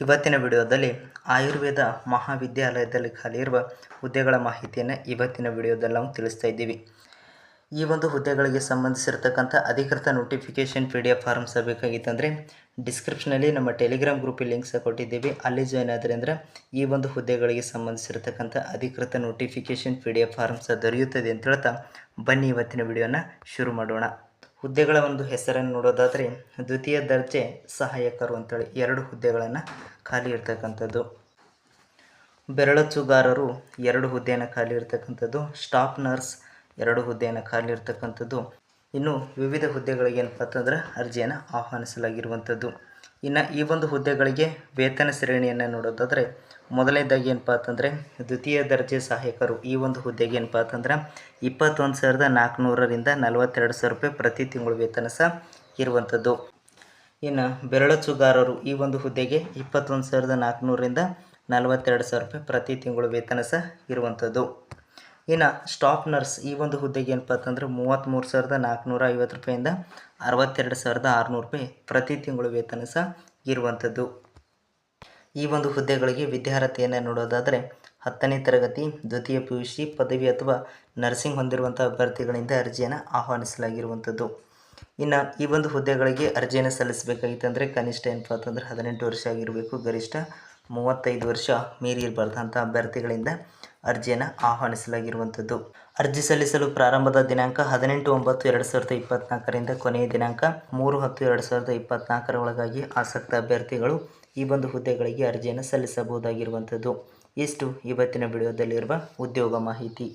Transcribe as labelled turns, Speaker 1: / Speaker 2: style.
Speaker 1: ಇವತ್ತಿನ ವಿಡಿಯೋದಲ್ಲಿ ಆಯುರ್ವೇದ ಮಹಾವಿದ್ಯಾಲಯದಲ್ಲಿ ಖಾಲಿಯಿರುವ ಹುದ್ದೆಗಳ ಮಾಹಿತಿಯನ್ನು ಇವತ್ತಿನ ವಿಡಿಯೋದಲ್ಲಿ ನಾವು ತಿಳಿಸ್ತಾ ಇದ್ದೀವಿ. ಈ ಒಂದು ಹುದ್ದೆಗಳಿಗೆ ಸಂಬಂಧಿಸಿರತಕ್ಕಂಥ ಅಧಿಕೃತ ನೋಟಿಫಿಕೇಷನ್ PDF ಫಾರ್ಮ್ಸ್ ಬೇಕಾಗಿತ್ತಂದರೆ ಡಿಸ್ಕ್ರಿಪ್ಷನಲ್ಲಿ ನಮ್ಮ ಟೆಲಿಗ್ರಾಮ್ ಗ್ರೂಪಿಗೆ ಲಿಂಕ್ಸ್ ಕೊಟ್ಟಿದ್ದೀವಿ. ಅಲ್ಲಿ ಜಾಯ್ನ್ ಆದರೆ ಅಂದರೆ ಈ ಒಂದು ಹುದ್ದೆಗಳಿಗೆ ಸಂಬಂಧಿಸಿರತಕ್ಕಂಥ ಅಧಿಕೃತ ನೋಟಿಫಿಕೇಷನ್ PDF ಫಾರ್ಮ್ಸ್ ದೊರೆಯುತ್ತದೆ ಅಂತ ಹೇಳ್ತಾ ಬನ್ನಿ ಇವತ್ತಿನ ವಿಡಿಯೋನ ಶುರು ಮಾಡೋಣ. ಹುದ್ದೆಗಳ ಒಂದು ಹೆಸರನ್ನು ನೋಡೋದಾದರೆ ದ್ವಿತೀಯ ದರ್ಜೆ ಸಹಾಯಕರು ಅಂತೇಳಿ 2 ಹುದ್ದೆಗಳನ್ನು ಖಾಲಿ ಇರ್ತಕ್ಕಂಥದ್ದು. ಬೆರಳಚ್ಚುಗಾರರು 2 ಹುದ್ದೆಯನ್ನು ಖಾಲಿ ಇರ್ತಕ್ಕಂಥದ್ದು. ಸ್ಟಾಫ್ ನರ್ಸ್ 2 ಹುದ್ದೆಯನ್ನು ಖಾಲಿ ಇರ್ತಕ್ಕಂಥದ್ದು. ಇನ್ನು ವಿವಿಧ ಹುದ್ದೆಗಳಿಗೆ ಏನಪ್ಪ ಅಂತಂದ್ರೆ ಅರ್ಜಿಯನ್ನು ಆಹ್ವಾನಿಸಲಾಗಿರುವಂಥದ್ದು. ಇನ್ನು ಈ ಒಂದು ಹುದ್ದೆಗಳಿಗೆ ವೇತನ ಶ್ರೇಣಿಯನ್ನು ನೋಡೋದಾದರೆ ಮೊದಲನೇದಾಗಿ ಏನಪ್ಪ ಅಂತಂದರೆ ದ್ವಿತೀಯ ದರ್ಜೆ ಸಹಾಯಕರು ಈ ಒಂದು ಹುದ್ದೆಗೆ ಏನಪ್ಪ ಅಂತಂದ್ರೆ 21,400ರಿಂದ 42,000 ರೂಪಾಯಿ ಪ್ರತಿ ತಿಂಗಳು ವೇತನ ಸಹ ಇರುವಂಥದ್ದು. ಇನ್ನು ಬೆರಳಚ್ಚುಗಾರರು ಈ ಒಂದು ಹುದ್ದೆಗೆ 21,400ರಿಂದ 42,000 ರೂಪಾಯಿ ಪ್ರತಿ ತಿಂಗಳು ವೇತನ ಸಹ ಇರುವಂಥದ್ದು. ಇನ್ನು ಸ್ಟಾಫ್ ನರ್ಸ್ ಈ ಒಂದು ಹುದ್ದೆಗೆ ಏನಪ್ಪ ಅಂತಂದ್ರೆ 33,450 ರೂಪಾಯಿಂದ 62,600 ರೂಪಾಯಿ ಪ್ರತಿ ತಿಂಗಳು ವೇತನ ಸಹ ಇರುವಂಥದ್ದು. ಈ ಒಂದು ಹುದ್ದೆಗಳಿಗೆ ವಿದ್ಯಾರ್ಹತೆಯನ್ನು ನೋಡೋದಾದರೆ 10ನೇ ತರಗತಿ, ದ್ವಿತೀಯ PUC, ಪದವಿ ಅಥವಾ ನರ್ಸಿಂಗ್ ಹೊಂದಿರುವಂಥ ಅಭ್ಯರ್ಥಿಗಳಿಂದ ಅರ್ಜಿಯನ್ನು ಆಹ್ವಾನಿಸಲಾಗಿರುವಂಥದ್ದು. ಇನ್ನು ಈ ಒಂದು ಹುದ್ದೆಗಳಿಗೆ ಅರ್ಜಿಯನ್ನು ಸಲ್ಲಿಸಬೇಕಾಗಿತ್ತಂದರೆ ಕನಿಷ್ಠ ಏನಪ್ಪ ಅಂತಂದ್ರೆ 18 ವರ್ಷ ಆಗಿರಬೇಕು, ಗರಿಷ್ಠ 35 ವರ್ಷ ಮೀರಿ ಇರಬಾರ್ದಂಥ ಅಭ್ಯರ್ಥಿಗಳಿಂದ ಅರ್ಜಿಯನ್ನು ಆಹ್ವಾನಿಸಲಾಗಿರುವಂಥದ್ದು. ಅರ್ಜಿ ಸಲ್ಲಿಸಲು ಪ್ರಾರಂಭದ ದಿನಾಂಕ 18/9/2024ರಿಂದ ಕೊನೆಯ ದಿನಾಂಕ 3/10/2024 ಒಳಗಾಗಿ ಆಸಕ್ತ ಅಭ್ಯರ್ಥಿಗಳು ಈ ಒಂದು ಹುದ್ದೆಗಳಿಗೆ ಅರ್ಜಿಯನ್ನು ಸಲ್ಲಿಸಬಹುದಾಗಿರುವಂಥದ್ದು. ಇಷ್ಟು ಇವತ್ತಿನ ವಿಡಿಯೋದಲ್ಲಿರುವ ಉದ್ಯೋಗ ಮಾಹಿತಿ.